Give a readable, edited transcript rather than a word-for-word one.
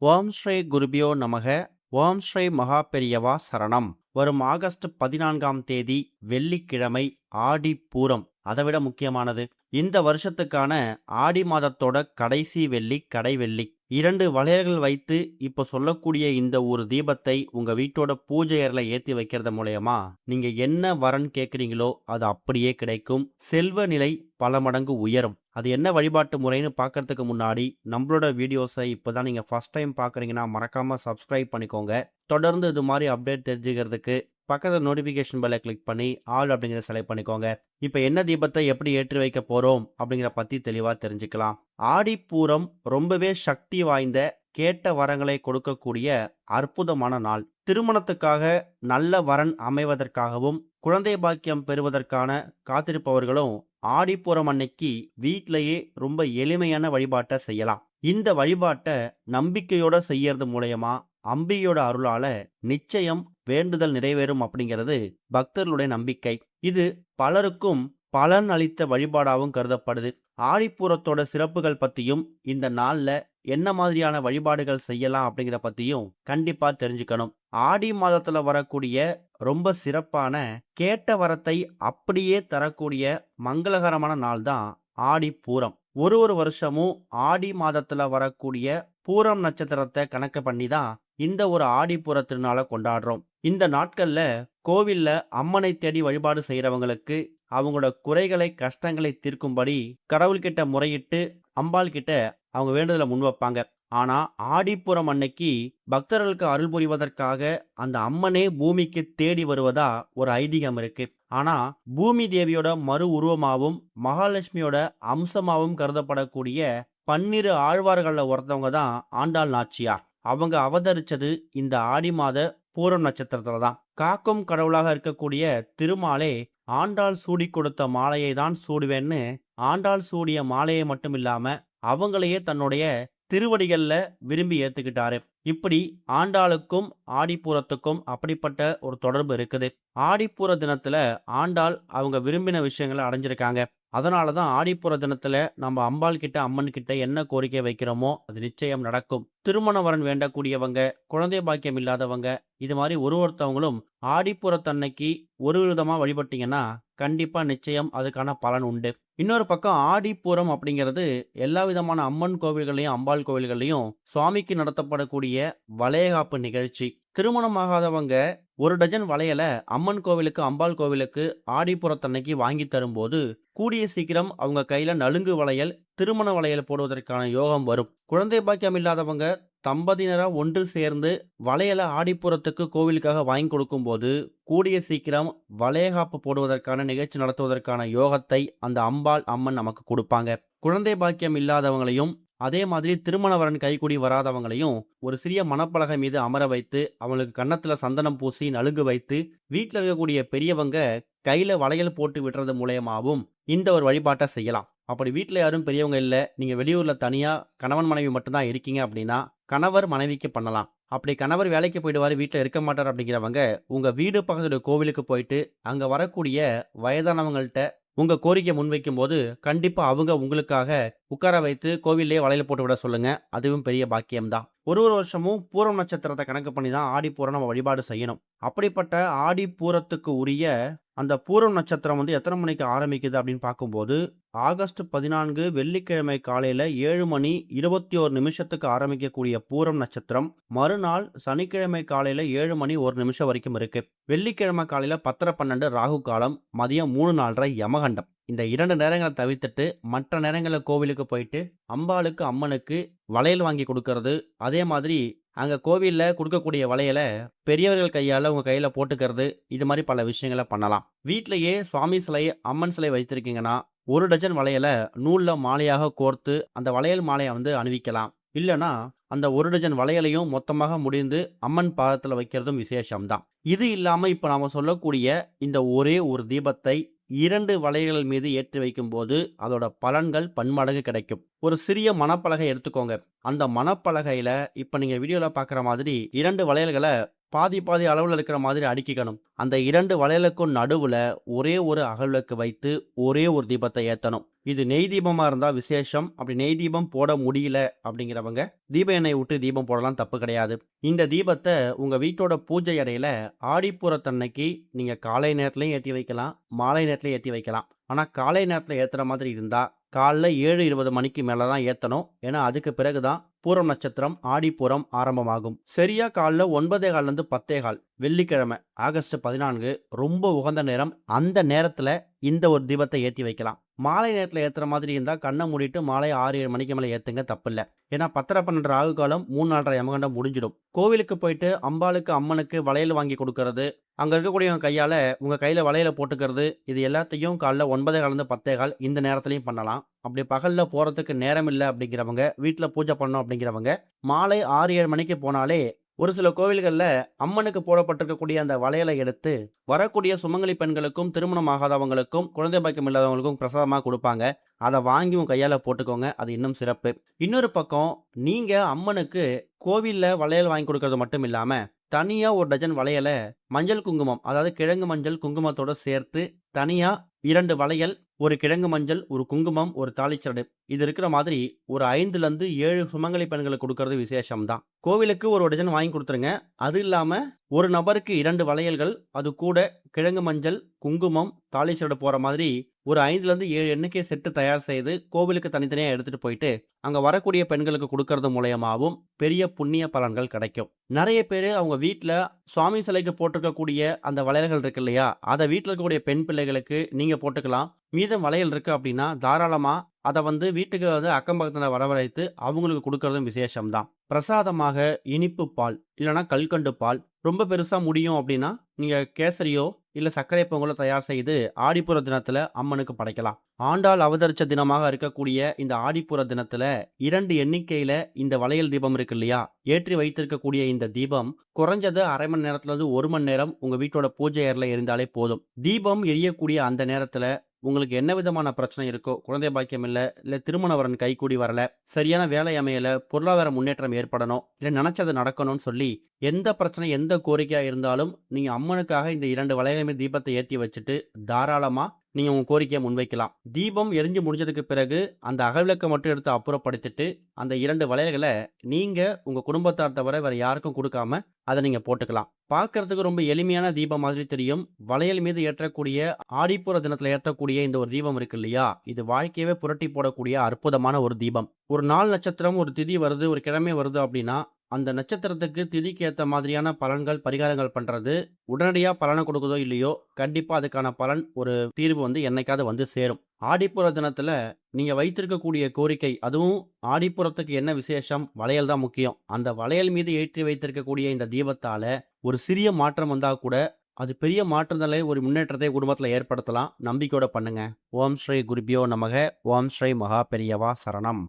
ஓம் ஸ்ரீ குருபியோ நமக. ஓம் ஸ்ரீ மகா பெரியவா சரணம். வரும் ஆகஸ்ட் 14ஆம் தேதி வெள்ளிக்கிழமை ஆடி பூரம். அதை விட முக்கியமானது, இந்த வருஷத்துக்கான ஆடி மாதத்தோட கடைசி வெள்ளி, கடை வெள்ளி. 2 வளையல்கள் வைத்து இப்ப சொல்லக்கூடிய இந்த ஒரு தீபத்தை உங்க வீட்டோட பூஜை அறையில ஏத்தி வைக்கிறது மூலயமா நீங்க என்ன வரன் கேட்குறீங்களோ அது அப்படியே கிடைக்கும். செல்வ நிலை பல மடங்கு உயரும். அது என்ன வழிபாட்டு முறைன்னு பார்க்கறதுக்கு முன்னாடி நம்மளோட வீடியோஸை இப்போதான் நீங்க ஃபர்ஸ்ட் டைம் பார்க்குறீங்கன்னா மறக்காம சப்ஸ்கிரைப் பண்ணிக்கோங்க. தொடர்ந்து இது மாதிரி அப்டேட் தெரிஞ்சுக்கிறதுக்கு பக்கத்தில் நோட்டிஃபிகேஷன் பெல்லை கிளிக் பண்ணி ஆல் அப்படிங்கிறத செலக்ட் பண்ணிக்கோங்க. இப்போ என்ன தீபத்தை எப்படி ஏற்றி வைக்க போறோம் அப்படிங்கிற பத்தி தெளிவாக தெரிஞ்சுக்கலாம். ஆடிப்பூரம் ரொம்பவே சக்தி வாய்ந்த, கேட்ட வரங்களை கொடுக்கக்கூடிய அற்புதமான நாள். திருமணத்துக்காக நல்ல வரன் அமைவதற்காகவும் குழந்தை பாக்கியம் பெறுவதற்கான காத்திருப்பவர்களும் ஆடிப்பூரம் அன்னைக்கு வீட்டிலேயே ரொம்ப எளிமையான வழிபாட்டை செய்யலாம். இந்த வழிபாட்டை நம்பிக்கையோட செய்யறது மூலயமா அம்பிகையோட அருளால நிச்சயம் வேண்டுதல் நிறைவேறும் அப்படிங்கிறது பக்தர்களுடைய நம்பிக்கை. இது பலருக்கும் பலன் அளித்த வழிபாடாகவும் கருதப்படுது. ஆடிப்பூரத்தோட சிறப்புகள் பத்தியும் இந்த நாள்ல என்ன மாதிரியான வழிபாடுகள் செய்யலாம் அப்படிங்கிற பத்தியும் கண்டிப்பா தெரிஞ்சுக்கணும். ஆடி மாதத்துல வரக்கூடிய ரொம்ப சிறப்பான, கேட்ட வரத்தை அப்படியே தரக்கூடிய மங்களகரமான நாள் தான் ஆடி பூரம். ஒரு வருஷமும் ஆடி மாதத்துல வரக்கூடிய பூரம் நட்சத்திரத்தை கணக்கு பண்ணி தான் இந்த ஒரு ஆடிப்பூர திருநாளை கொண்டாடுறோம். இந்த நாட்கள்ல கோவில்ல அம்மனை தேடி வழிபாடு செய்யறவங்களுக்கு அவங்களோட குறைகளை, கஷ்டங்களை தீர்க்கும்படி கடவுள்கிட்ட முறையிட்டு அம்பாள் கிட்ட அவங்க வேண்டுதலை முன் வைப்பாங்க. ஆனா ஆடிப்பூரம் அன்னைக்கு பக்தர்களுக்கு அருள் புரிவதற்காக அந்த அம்மனே பூமிக்கு தேடி வருவதா ஒரு ஐதீகம் இருக்கு. ஆனா பூமி தேவியோட மறு உருவமாவும் மகாலட்சுமியோட அம்சமாவும் கருதப்படக்கூடிய 12 ஆழ்வார்கள்ல ஒருத்தவங்க தான் ஆண்டாள் நாச்சியார். அவங்க அவதரிச்சது இந்த ஆடி மாத பூரம் நட்சத்திரத்துல தான். காக்கும் கடவுளாக இருக்கக்கூடிய திருமாலே ஆண்டாள் சூடி கொடுத்த மாலையை தான் சூடுவேன்னு, ஆண்டாள் சூடிய மாலையை மட்டும் இல்லாம அவங்களையே தன்னுடைய திருவடிகள்ல விரும்பி ஏத்துக்கிட்டாரு. இப்படி ஆண்டாளுக்கும் ஆடிப்பூரத்துக்கும் அப்படிப்பட்ட ஒரு தொடர்பு இருக்குது. ஆடிப்பூர தினத்துல ஆண்டாள் அவங்க விரும்பின விஷயங்களை அடைஞ்சிருக்காங்க. அதனாலதான் ஆடிப்பூர தினத்துல நம்ம அம்பாள் கிட்ட, அம்மன் கிட்ட என்ன கோரிக்கை வைக்கிறோமோ அது நிச்சயம் நடக்கும். திருமண வரன் வேண்டக்கூடியவங்க, குழந்தை பாக்கியம் இல்லாதவங்க, இது மாதிரி ஒருத்தவங்களும் ஆடிப்பூரத்தன்னைக்கு ஒரு விதமா வழிபட்டீங்கன்னா கண்டிப்பா நிச்சயம் அதுக்கான பலன் உண்டு. இன்னொரு பக்கம் ஆடிப்பூரம் அப்படிங்கிறது எல்லா விதமான அம்மன் கோவில்களையும், அம்பாள் கோவில்களையும் சுவாமிக்கு நடத்தப்படக்கூடிய வளையகாப்பு நிகழ்ச்சி. திருமணமாகாதவங்க 1 டஜன் வளையல அம்மன் கோவிலுக்கு, அம்பாள் கோவிலுக்கு ஆடிப்பூரத்தன்னைக்கு வாங்கி தரும்போது கூடிய சீக்கிரம் அவங்க கையில நலுங்கு வளையல், திருமண வளையல் போடுவதற்கான யோகம் வரும். குழந்தை பாக்கியம் இல்லாதவங்க தம்பதியினரா ஒன்று சேர்ந்து வளையல ஆடிப்பூரத்துக்கு கோவிலுக்காக வாங்கி கொடுக்கும்போது கூடிய சீக்கிரம் வளையகாப்பு போடுவதற்கான நிகழ்ச்சி நடத்துவதற்கான யோகத்தை அந்த அம்பாள், அம்மன் நமக்கு கொடுப்பாங்க. குழந்தை பாக்கியம் இல்லாதவங்களையும், அதே மாதிரி திருமண வரன் கைகூடி வராதவங்களையும் ஒரு சிறிய மணப்பலகை மீது அமர வைத்து அவங்களுக்கு கன்னத்துல சந்தனம் பூசி நலுங்கு வைத்து வீட்டில் இருக்கக்கூடிய பெரியவங்க கையில வளையல் போட்டு விடுறது மூலயமாவும் இந்த ஒரு வழிபாட்டை செய்யலாம். அப்படி வீட்டில் யாரும் பெரியவங்க இல்லை, நீங்க வெளியூர்ல தனியா கணவன் மனைவி மட்டும்தான் இருக்கீங்க அப்படின்னா கணவர் மனைவிக்கு பண்ணலாம். அப்படி கணவர் வேலைக்கு போயிடுவாரு, வீட்டில் இருக்க மாட்டார் அப்படிங்கிறவங்க உங்க வீடு பக்கத்துல கோவிலுக்கு போயிட்டு அங்க வரக்கூடிய வயதானவங்கள்ட்ட உங்க கோரிக்கை முன்வைக்கும் போது கண்டிப்பா அவங்க உங்களுக்காக உட்கார வைத்து கோவிலே வளையல் போட்டு விட சொல்லுங்க. அதுவும் பெரிய பாக்கியம்தான். ஒரு வருஷமும் பூரம் நட்சத்திரத்தை கணக்கு பண்ணி தான் ஆடிப்பூரம் நம்ம வழிபாடு செய்யணும். அப்படிப்பட்ட ஆடிப்பூரத்துக்கு உரிய அந்த பூரம் நட்சத்திரம் எத்தனை மணிக்கு ஆரம்பிக்குது அப்படின்னு பார்க்கும்போது ஆகஸ்ட் 14 வெள்ளிக்கிழமை காலையில 7 மணி 21 நிமிஷத்துக்கு ஆரம்பிக்கக்கூடிய பூரம் நட்சத்திரம் மறுநாள் சனிக்கிழமை காலையில 7 மணி 1 நிமிஷம் வரைக்கும் இருக்கு. வெள்ளிக்கிழமை காலையில 10:12 ராகு காலம், மதியம் 3:04 யமகண்டம். இந்த 2 நேரங்களை தவிர்த்துட்டு மற்ற நேரங்களில் கோவிலுக்கு போயிட்டு அம்பாளுக்கு, அம்மனுக்கு வளையல் வாங்கி கொடுக்கறது, அதே மாதிரி அங்க கோவில்ல கொடுக்கக்கூடிய வளையலை பெரியவர்கள் கையால உங்க கையில போட்டுக்கிறது, இது மாதிரி பல விஷயங்களை பண்ணலாம். வீட்டிலேயே சுவாமி சிலை, அம்மன் சிலை வைத்திருக்கீங்கன்னா 1 டஜன் வளையலை நூல்ல மாலையாக கோர்த்து அந்த வளையல் மாலையை அணிவிக்கலாம். இல்லைன்னா அந்த 1 டஜன் வளையலையும் மொத்தமாக முடிந்து அம்மன் பாதத்துல வைக்கிறதும் விசேஷம்தான். இது இல்லாம இப்ப நாம சொல்லக்கூடிய இந்த ஒரே ஒரு தீபத்தை 2 வளையல்கள் மீது ஏற்றி வைக்கும்போது அதோட பலன்கள் பன்மடங்கு கிடைக்கும். ஒரு சிறிய மணப்பலகை எடுத்துக்கோங்க. அந்த மணப்பலகையில இப்ப நீங்க வீடியோல பார்க்குற மாதிரி 2 வளையல்களை பாதி பாதி அளவுல இருக்கிற மாதிரி அடுக்கிக்கணும். அந்த 2 வளையலுக்கும் நடுவுல ஒரே ஒரு அகல் விளக்கு வைத்து ஒரே ஒரு தீபத்த ஏத்தணும். இது நெய் தீபமா இருந்தா விசேஷம். அப்படி நெய் தீபம் போட முடியல அப்படிங்கிறவங்க தீப எண்ணெய் விட்டு தீபம் போடலாம், தப்பு கிடையாது. இந்த தீபத்த உங்க வீட்டோட பூஜை அறையில ஆடிப்பூரத்தன்னைக்கு நீங்க காலை நேரத்திலயும் ஏத்தி வைக்கலாம், மாலை நேரத்திலயும் ஏத்தி வைக்கலாம். ஆனா காலை நேரத்துல ஏத்துற மாதிரி இருந்தா காலைல 7:20 மணிக்கு மேல தான் ஏத்தணும். ஏன்னா அதுக்கு பிறகு தான் பூரம் நட்சத்திரம் ஆடிப்பூரம் ஆரம்பமாகும். சரியா காலைல 9:15 10:15 வெள்ளிக்கிழமை ஆகஸ்ட் 14 ரொம்ப உகந்த நேரம். அந்த நேரத்துல இந்த ஒரு தீபத்தை ஏத்தி வைக்கலாம். மாலை நேரத்துல ஏத்துற மாதிரி இருந்தா கண்ணை மூடிட்டு மாலை 6-7 மணிக்கு மேல ஏத்துங்க, தப்பில்ல. ஏன்னா 10:30 12 ராகு காலம் 3-4:30 யமகண்டம் முடிஞ்சிடும். கோவிலுக்கு போயிட்டு அம்பாளுக்கு அம்மனுக்கு வளையல் வாங்கி கொடுக்கறது, அங்க இருக்கக்கூடியவங்க கையால உங்க கையில வளையல போட்டுக்கிறது, இது எல்லாத்தையும் காலைல 9:15 10:15 இந்த நேரத்திலையும் பண்ணலாம். அப்படி பகல்ல போறதுக்கு நேரம் இல்ல அப்படிங்கிறவங்க, வீட்ல பூஜை பண்ணணும் அப்படிங்கிறவங்க மாலை 6-7 மணிக்கு போனாலே ஒரு சில கோவில்கள்ல அம்மனுக்கு போடப்பட்டிருக்கக்கூடிய அந்த வளையலை எடுத்து வரக்கூடிய சுமங்கலி பெண்களுக்கும் திருமணம் ஆகாதவங்களுக்கும் குழந்தை பாக்கியம் இல்லாதவங்களுக்கும் பிரசாதமா கொடுப்பாங்க. அதை வாங்கி உங்க கையால போட்டுக்கோங்க, அது இன்னும் சிறப்பு. இன்னொரு பக்கம் நீங்க அம்மனுக்கு கோவில்ல வளையல் வாங்கி கொடுக்கறது மட்டும் இல்லாம தனியா ஒரு டஜன் வளையல மஞ்சள் குங்குமம், அதாவது கிழங்கு மஞ்சள் குங்குமத்தோட சேர்த்து தனியா 2 வளையல், ஒரு கிழங்கு மஞ்சள், ஒரு குங்குமம், ஒரு தாளிச்சரடு, இது இருக்கிற மாதிரி ஒரு 5லேருந்து 7 சுமங்கலி பெண்களுக்கு கொடுக்கறது விசேஷம் தான். கோவிலுக்கு ஒரு டஜன் வாங்கி கொடுத்துருங்க. அது இல்லாம ஒரு நபருக்கு 2 வளையல்கள், அது கூட கிழங்கு மஞ்சள், குங்குமம், தாளிச்சரடு போற மாதிரி ஒரு 5லேருந்து 7 எண்ணிக்கை செட்டு தயார் செய்து கோவிலுக்கு தனித்தனியா எடுத்துட்டு போயிட்டு அங்க வரக்கூடிய பெண்களுக்கு கொடுக்கறது மூலயமாவும் பெரிய புண்ணிய பலன்கள் கிடைக்கும். நிறைய பேரு அவங்க வீட்ல சுவாமி சிலைக்கு போட்டிருக்கக்கூடிய அந்த வளையல்கள் இருக்கு இல்லையா, அதை வீட்டில் இருக்கக்கூடிய பெண் பிள்ளைகளுக்கு நீங்க போட்டுக்கலாம். மீதம் வளையல் இருக்கு அப்படின்னா தாராளமா அதை வீட்டுக்கு அக்கம் பக்கத்துல வரவழைத்து அவங்களுக்கு கொடுக்கறதும் விசேஷம் தான். பிரசாதமாக இனிப்பு பால் இல்லைன்னா கல்கண்டு பால், ரொம்ப பெருசா முடியும் அப்படின்னா நீங்க கேசரியோ இல்ல சர்க்கரை பொங்கலோ தயார் செய்து ஆடிப்புற தினத்துல அம்மனுக்கு படைக்கலாம். ஆண்டாள் அவதரிச்ச தினமாக இருக்கக்கூடிய இந்த ஆடிப்புற தினத்துல 2 எண்ணிக்கையில இந்த வளையல் தீபம் இருக்கு இல்லையா, ஏற்றி வைத்திருக்கக்கூடிய இந்த தீபம் குறைஞ்சது அரை மணி நேரத்துல இருந்து 1 மணி நேரம் உங்க வீட்டோட பூஜை அறையில இருந்தாலே போதும். தீபம் எரியக்கூடிய அந்த நேரத்துல உங்களுக்கு என்ன விதமான பிரச்சனை இருக்கோ, குழந்தை பாக்கியம் இல்ல திருமண வரன் கைகூடி வரல, சரியான வேலை அமையல, பொருளாதார முன்னேற்றம் ஏற்படணும், இல்ல நினைச்சது நடக்கணும்னு சொல்லி எந்த பிரச்சனை எந்த கோரிக்கையா இருந்தாலும் நீங்க அம்மனுக்காக இந்த 2 வளையலுமே தீபத்தை ஏத்தி வச்சுட்டு தாராளமா நீங்க உங்க கோரிக்கையை முன்வைக்கலாம். தீபம் எரிஞ்சு முடிஞ்சதுக்கு பிறகு அந்த அகல்விளக்கை மட்டும் எடுத்து அப்புறப்படுத்திட்டு அந்த 2 வளையல்களை நீங்க உங்க குடும்பத்தார் தவிர வேற யாருக்கும் கொடுக்காம அதை நீங்க போட்டுக்கலாம். பார்க்கறதுக்கு ரொம்ப எளிமையான தீபம் மாதிரி தெரியும். வளையல் மீது ஏற்றக்கூடிய ஆடிப்புற தினத்துல ஏற்றக்கூடிய இந்த ஒரு தீபம் இருக்கு இல்லையா, இது வாழ்க்கையவே புரட்டி போடக்கூடிய அற்புதமான ஒரு தீபம். ஒரு நாள் நட்சத்திரம், ஒரு திதி வருது, ஒரு கிழமை வருது அப்படின்னா அந்த நட்சத்திரத்துக்கு திதிக்கு ஏத்த மாதிரியான பலன்கள் பரிகாரங்கள் பண்றது உடனடியா பலனை கொடுக்குதோ இல்லையோ, கண்டிப்பா அதுக்கான பலன் ஒரு தீர்வு என்னைக்காவது சேரும். ஆடிப்புற தினத்துல நீங்க வைத்திருக்கக்கூடிய கோரிக்கை, அதுவும் ஆடிப்புறத்துக்கு என்ன விசேஷம், வளையல் தான் முக்கியம். அந்த வளையல் மீது ஏற்றி வைத்திருக்கக்கூடிய இந்த தீபத்தால ஒரு சிறிய மாற்றம் வந்தா கூட அது பெரிய மாற்றங்களை ஒரு முன்னேற்றத்தை குடும்பத்துல ஏற்படுத்தலாம். நம்பிக்கையோட பண்ணுங்க. ஓம் ஸ்ரீ குருபியோ நமக. ஓம் ஸ்ரீ மகா பெரியவா சரணம்.